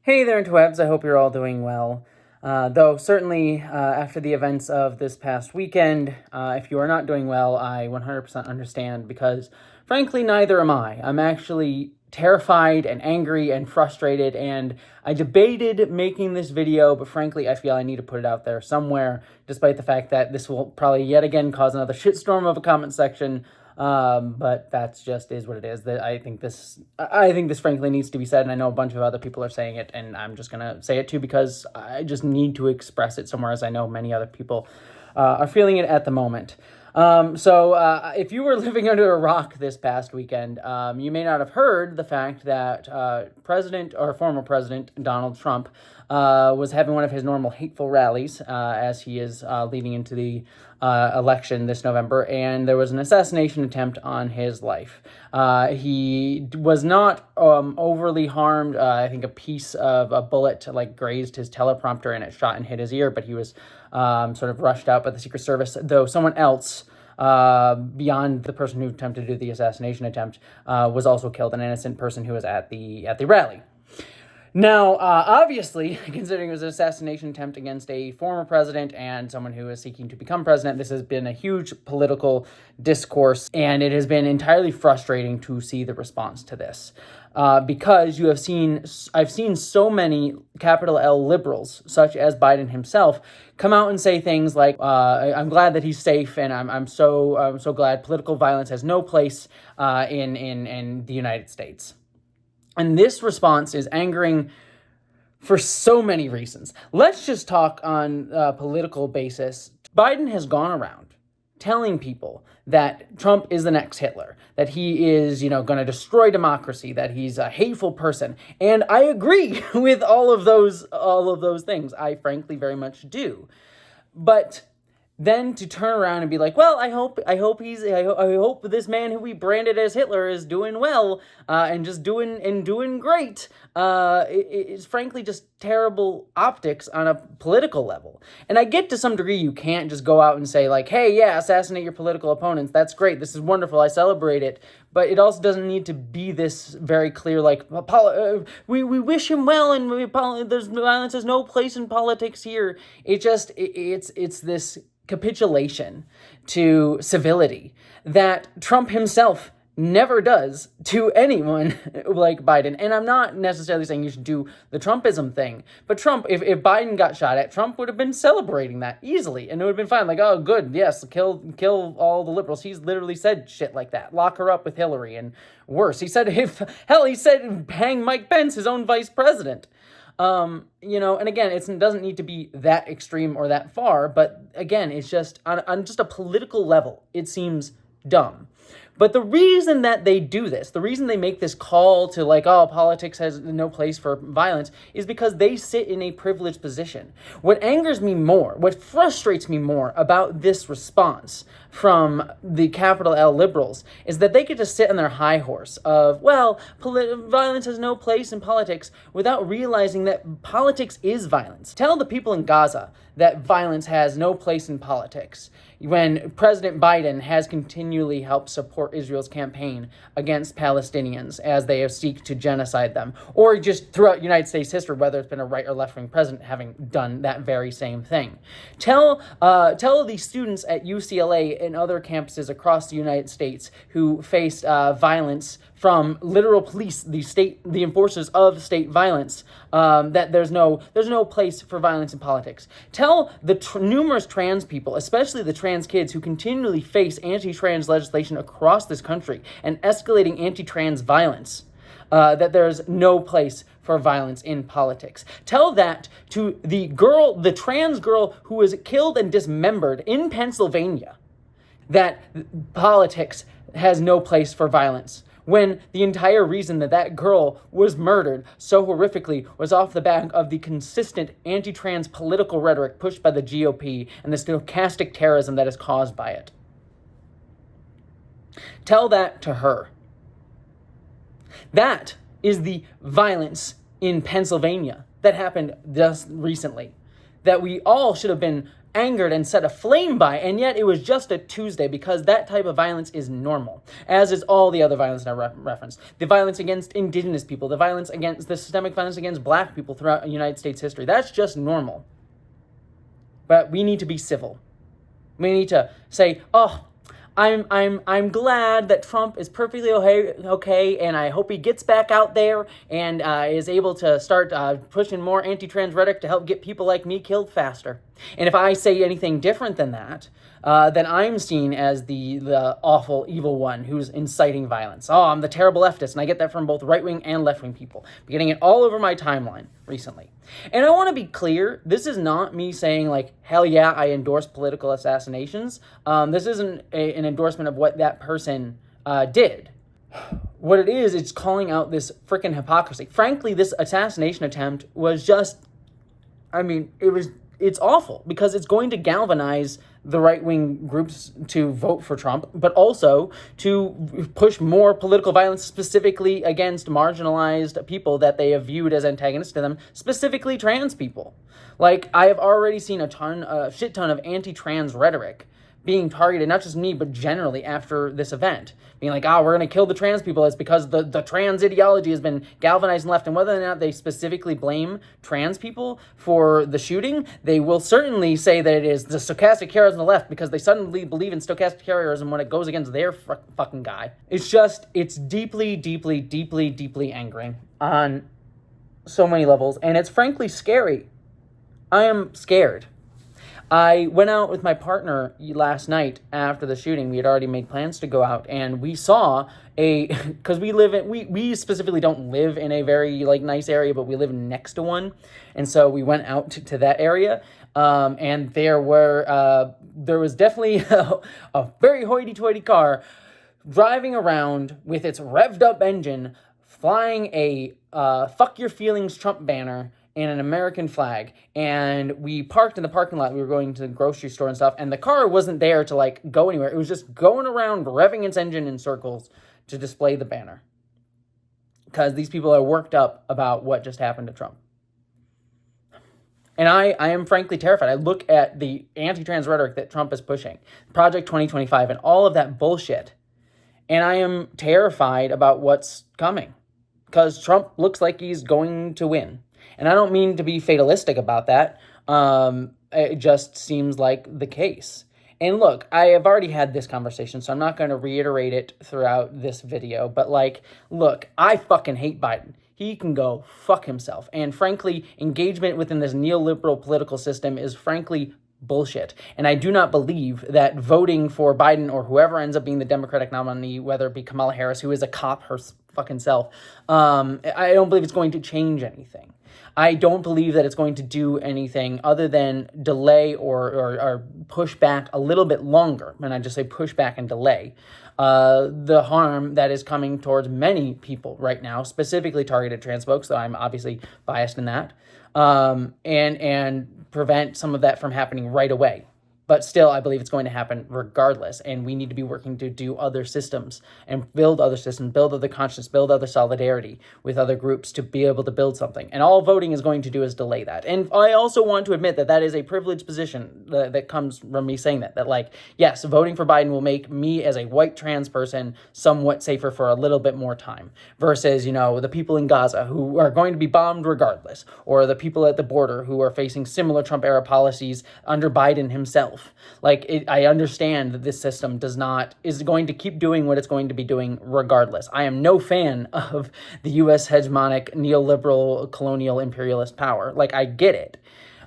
Hey there, interwebs. I hope you're all doing well. Though certainly after the events of this past weekend, if you are not doing well, I 100% understand because, frankly, neither am I. I'm actually terrified and angry and frustrated, and I debated making this video, but frankly, I feel I need to put it out there somewhere, despite the fact that this will probably yet again cause another shitstorm of a comment section. But that's just is what it is. That I think this frankly needs to be said, and I know a bunch of other people are saying it, and I'm just gonna say it too because I just need to express it somewhere, as I know many other people are feeling it at the moment. If you were living under a rock this past weekend, you may not have heard the fact that former President Donald Trump was having one of his normal hateful rallies as he is leading into the election this November, and there was an assassination attempt on his life. He was not overly harmed. I think a piece of a bullet grazed his teleprompter and it shot and hit his ear, but he was sort of rushed out by the Secret Service, though someone else beyond the person who attempted to do the assassination attempt was also killed, an innocent person who was at the rally. Now, obviously, considering it was an assassination attempt against a former president and someone who is seeking to become president, this has been a huge political discourse, and it has been entirely frustrating to see the response to this. Because I've seen so many capital L liberals, such as Biden himself, come out and say things like, "I'm glad that he's safe, and I'm so glad political violence has no place in the United States." And this response is angering for so many reasons. Let's just talk on a political basis. Biden has gone around telling people that Trump is the next Hitler, that he is, going to destroy democracy, that he's a hateful person. And I agree with all of those things. I frankly very much do. But then to turn around and be like, well, I hope this man who we branded as Hitler is doing well, and just doing great, is frankly just terrible optics on a political level. And I get to some degree you can't just go out and say like, hey, yeah, assassinate your political opponents. That's great. This is wonderful. I celebrate it. But it also doesn't need to be this very clear, like, we wish him well, and there's violence has no place in politics here. It's this capitulation to civility that Trump himself never does to anyone like Biden. And I'm not necessarily saying you should do the Trumpism thing, but Trump, if Biden got shot at, Trump would have been celebrating that easily, and it would have been fine. Like, oh, good, yes, kill all the liberals. He's literally said shit like that. Lock her up with Hillary, and worse. He said hang Mike Pence, his own vice president. And again, it doesn't need to be that extreme or that far, but again, it's just on just a political level, it seems dumb. But the reason that they do this, the reason they make this call to like, oh, politics has no place for violence, is because they sit in a privileged position. What angers me more, what frustrates me more about this response from the capital L liberals is that they get to sit on their high horse of, well, violence has no place in politics, without realizing that politics is violence. Tell the people in Gaza that violence has no place in politics, when President Biden has continually helped support Israel's campaign against Palestinians as they have sought to genocide them, or just throughout United States history, whether it's been a right or left-wing president having done that very same thing. Tell the students at UCLA and other campuses across the United States who faced violence from literal police, the enforcers of state violence, that there's no place for violence in politics. Tell the numerous trans people, especially the trans kids who continually face anti-trans legislation across this country and escalating anti-trans violence, that there's no place for violence in politics. Tell that to the trans girl who was killed and dismembered in Pennsylvania, that politics has no place for violence, when the entire reason that girl was murdered so horrifically was off the back of the consistent anti-trans political rhetoric pushed by the GOP and the stochastic terrorism that is caused by it. Tell that to her. That is the violence in Pennsylvania that happened just recently, that we all should have been angered and set aflame by, and yet it was just a Tuesday, because that type of violence is normal, as is all the other violence I referenced. The violence against indigenous people, the systemic violence against black people throughout United States history. That's just normal. But we need to be civil. We need to say, oh, I'm glad that Trump is perfectly okay, and I hope he gets back out there and is able to start pushing more anti-trans rhetoric to help get people like me killed faster. And if I say anything different than that, then I'm seen as the awful, evil one who's inciting violence. Oh, I'm the terrible leftist, and I get that from both right-wing and left-wing people. I'm getting it all over my timeline recently. And I want to be clear, this is not me saying, like, hell yeah, I endorse political assassinations. This isn't an endorsement of what that person did. What it is, it's calling out this freaking hypocrisy. Frankly, this assassination attempt was just, it's awful, because it's going to galvanize the right-wing groups to vote for Trump, but also to push more political violence specifically against marginalized people that they have viewed as antagonists to them, specifically trans people. Like, I have already seen a shit ton of anti-trans rhetoric being targeted, not just me, but generally after this event. Being like, we're going to kill the trans people. It's because the trans ideology has been galvanized and left. And whether or not they specifically blame trans people for the shooting, they will certainly say that it is the stochastic carriers on the left, because they suddenly believe in stochastic carrierism when it goes against their fucking guy. It's deeply, deeply, deeply, deeply angering on so many levels. And it's frankly scary. I am scared. I went out with my partner last night after the shooting. We had already made plans to go out, and we saw because we specifically don't live in a very nice area, but we live next to one. And so we went out to that area. And there was definitely a very hoity-toity car driving around with its revved up engine, flying a fuck your feelings Trump banner and an American flag. And we parked in the parking lot. We were going to the grocery store and stuff, and the car wasn't there to go anywhere. It was just going around revving its engine in circles to display the banner, because these people are worked up about what just happened to Trump. And I am frankly terrified. I look at the anti-trans rhetoric that Trump is pushing, Project 2025 and all of that bullshit, and I am terrified about what's coming, because Trump looks like he's going to win. And I don't mean to be fatalistic about that. It just seems like the case. And look, I have already had this conversation, so I'm not going to reiterate it throughout this video. But look, I fucking hate Biden. He can go fuck himself. And frankly, engagement within this neoliberal political system is frankly bullshit. And I do not believe that voting for Biden or whoever ends up being the Democratic nominee, whether it be Kamala Harris, who is a cop her fucking self, I don't believe it's going to change anything. I don't believe that it's going to do anything other than delay or push back a little bit longer. And I just say push back and delay the harm that is coming towards many people right now, specifically targeted trans folks, though I'm obviously biased in that, and prevent some of that from happening right away. But still, I believe it's going to happen regardless, and we need to be working to do other systems and build other systems, build other consciousness, build other solidarity with other groups to be able to build something. And all voting is going to do is delay that. And I also want to admit that that is a privileged position that comes from me saying that yes, voting for Biden will make me as a white trans person somewhat safer for a little bit more time versus, the people in Gaza who are going to be bombed regardless, or the people at the border who are facing similar Trump-era policies under Biden himself. I understand that this system is going to keep doing what it's going to be doing regardless. I am no fan of the U.S. hegemonic neoliberal colonial imperialist power. I get it.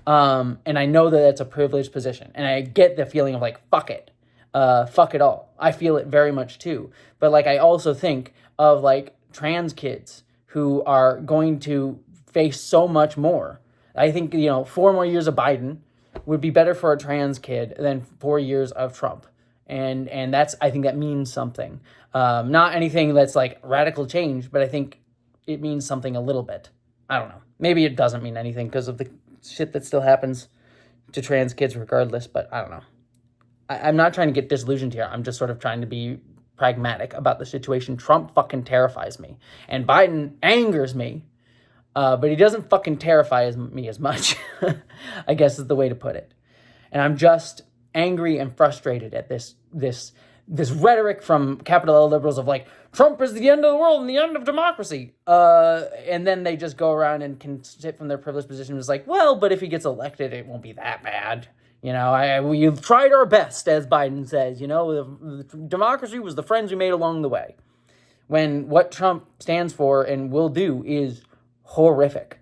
And I know that that's a privileged position. And I get the feeling of fuck it. Fuck it all. I feel it very much too. But I also think of trans kids who are going to face so much more. I think, 4 more years of Biden would be better for a trans kid than 4 years of Trump. And I think that means something. Not anything that's radical change, but I think it means something a little bit. I don't know. Maybe it doesn't mean anything because of the shit that still happens to trans kids regardless, but I don't know. I'm not trying to get disillusioned here. I'm just sort of trying to be pragmatic about the situation. Trump fucking terrifies me. And Biden angers me. But he doesn't fucking terrify me as much, I guess is the way to put it. And I'm just angry and frustrated at this rhetoric from capital L liberals of like, Trump is the end of the world and the end of democracy. And then they just go around and can sit from their privileged position and is like, well, but if he gets elected, it won't be that bad. You know, we tried our best, as Biden says. You know, the democracy was the friends we made along the way. When what Trump stands for and will do is horrific.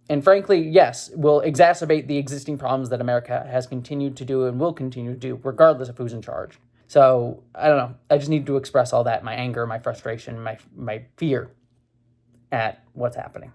And frankly, yes, will exacerbate the existing problems that America has continued to do and will continue to do, regardless of who's in charge. So, I don't know. I just need to express all that, my anger, my frustration, my fear at what's happening.